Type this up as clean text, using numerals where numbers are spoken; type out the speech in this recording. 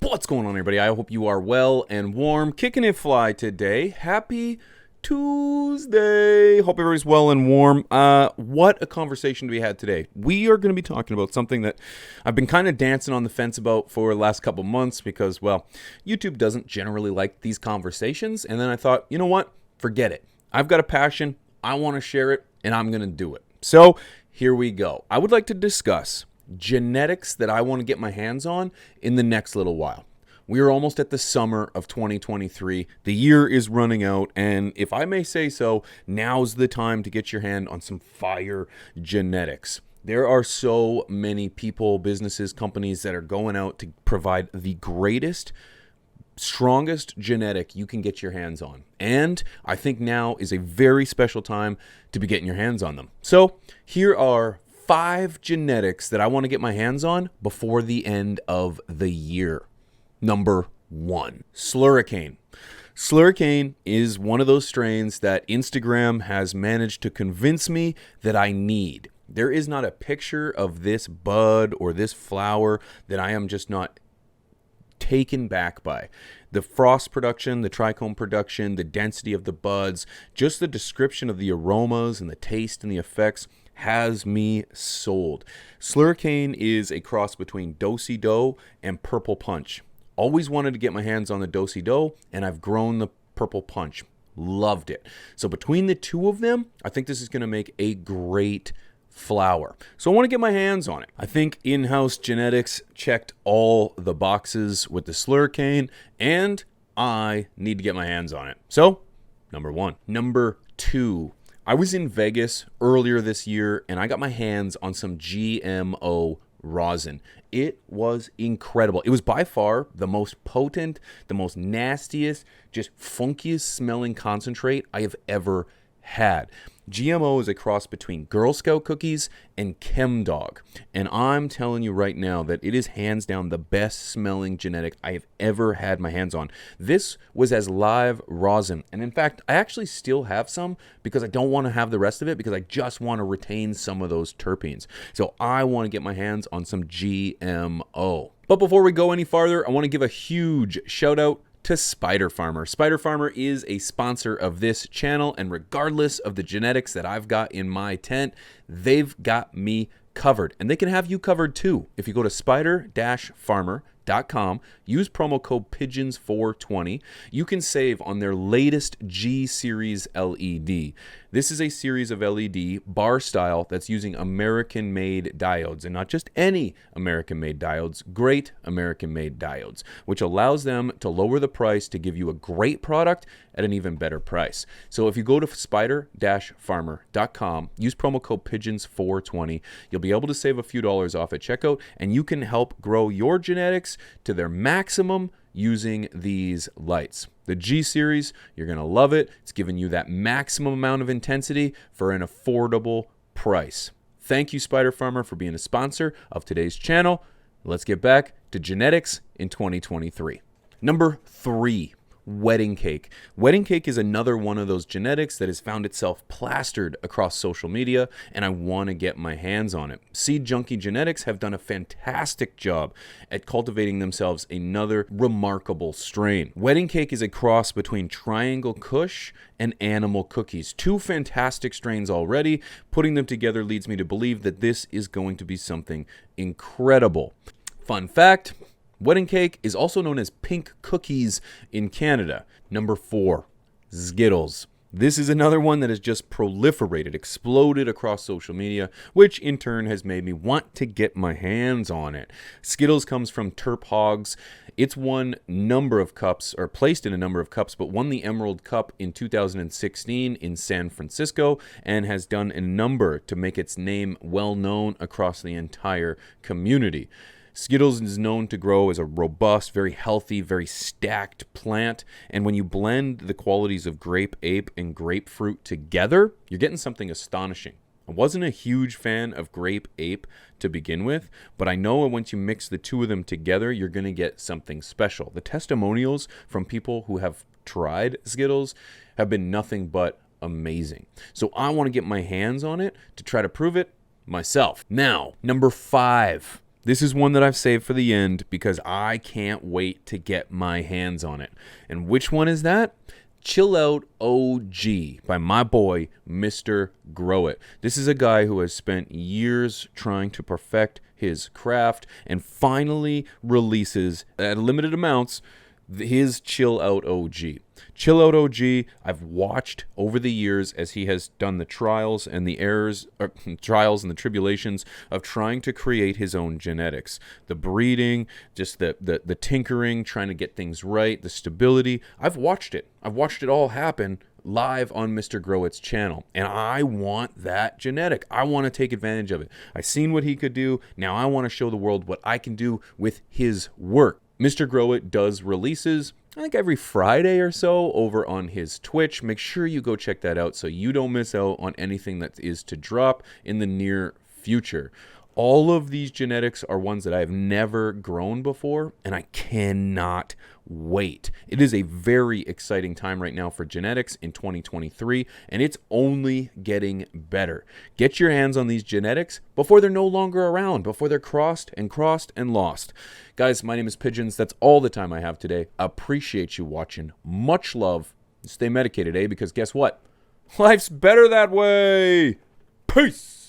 What's going on, everybody? I hope you are well and warm. Kicking it fly today. Happy Tuesday. Hope everybody's well and warm. What a conversation to be had today. We are going to be talking about something that I've been kind of dancing on the fence about for the last couple months because, well, YouTube doesn't generally like these conversations. And then I thought, you know what? Forget it. I've got a passion. I want to share it, and I'm going to do it. So here we go. I would like to discuss genetics that I want to get my hands on in the next little while. We are almost at the summer of 2023. The year is running out, and if I may say so, now's the time to get your hand on some fire genetics. There are so many people, businesses, companies that are going out to provide the greatest, strongest genetic you can get your hands on. And I think now is a very special time to be getting your hands on them. So here are 5 genetics that I want to get my hands on before the end of the year. Number 1, Slurricane. Slurricane is one of those strains that Instagram has managed to convince me that I need. There is not a picture of this bud or this flower that I am just not taken back by. The frost production, the trichome production, the density of the buds, just the description of the aromas and the taste and the effects has me sold. Slurricane is a cross between Do-si-do and Purple Punch. Always wanted to get my hands on the Do-si-do, and I've grown the Purple Punch. Loved it. So between the two of them, I think this is going to make a great flower. So I want to get my hands on it. I think in-house genetics checked all the boxes with the Slurricane, and I need to get my hands on it. So, number 1. Number 2. I was in Vegas earlier this year, and I got my hands on some GMO rosin. It was incredible. It was by far the most potent, the most nastiest, just funkiest smelling concentrate I have ever had. GMO is a cross between Girl Scout cookies and ChemDog. And I'm telling you right now that it is hands down the best smelling genetic I have ever had my hands on. This was as live rosin. And in fact, I actually still have some because I don't want to have the rest of it because I just want to retain some of those terpenes. So I want to get my hands on some GMO. But before we go any farther, I want to give a huge shout out to Spider Farmer. Spider Farmer is a sponsor of this channel, and regardless of the genetics that I've got in my tent, they've got me covered, and they can have you covered too. If you go to spider-farmer.com, use promo code PIGEONS420, you can save on their latest G Series LED. This is a series of LED bar style that's using American-made diodes, and not just any American-made diodes, great American-made diodes, which allows them to lower the price to give you a great product at an even better price. So if you go to spider-farmer.com, use promo code PIGEONS420, you'll be able to save a few dollars off at checkout, and you can help grow your genetics to their maximum using these lights. The G Series, you're going to love it. It's giving you that maximum amount of intensity for an affordable price. Thank you, Spider Farmer, for being a sponsor of today's channel. Let's get back to genetics in 2023. Number 3. Wedding cake. Wedding cake is another one of those genetics that has found itself plastered across social media, and I want to get my hands on it. Seed Junkie Genetics have done a fantastic job at cultivating themselves another remarkable strain. Wedding cake is a cross between Triangle Kush and Animal Cookies. 2 fantastic strains already. Putting them together leads me to believe that this is going to be something incredible. Fun fact, wedding cake is also known as pink cookies in Canada. Number 4, Skittles. This is another one that has just proliferated, exploded across social media, which in turn has made me want to get my hands on it. Skittles comes from Terp Hogs. It's won number of cups, or placed in a number of cups, but won the Emerald Cup in 2016 in San Francisco and has done a number to make its name well known across the entire community. Skittles is known to grow as a robust, very healthy, very stacked plant. And when you blend the qualities of grape ape and grapefruit together, you're getting something astonishing. I wasn't a huge fan of grape ape to begin with, but I know once you mix the two of them together, you're going to get something special. The testimonials from people who have tried Skittles have been nothing but amazing. So I want to get my hands on it to try to prove it myself. Now, number 5. This is one that I've saved for the end because I can't wait to get my hands on it. And which one is that? Chill Out OG by my boy, Mr. Grow It. This is a guy who has spent years trying to perfect his craft and finally releases, at limited amounts, his Chill Out OG. Chill Out OG, I've watched over the years as he has done the trials and the errors, trials and the tribulations of trying to create his own genetics. The breeding, just the tinkering, trying to get things right, the stability. I've watched it. I've watched it all happen live on Mr. Grow It's channel. And I want that genetic. I want to take advantage of it. I've seen what he could do. Now I want to show the world what I can do with his work. Mr. Grow It does releases, I think every Friday or so over on his Twitch. Make sure you go check that out so you don't miss out on anything that is to drop in the near future. All of these genetics are ones that I have never grown before, and I cannot wait. It is a very exciting time right now for genetics in 2023, and it's only getting better. Get your hands on these genetics before they're no longer around, before they're crossed and lost. Guys, my name is Pigeons. That's all the time I have today. Appreciate you watching. Much love. Stay medicated, eh? Because guess what? Life's better that way. Peace.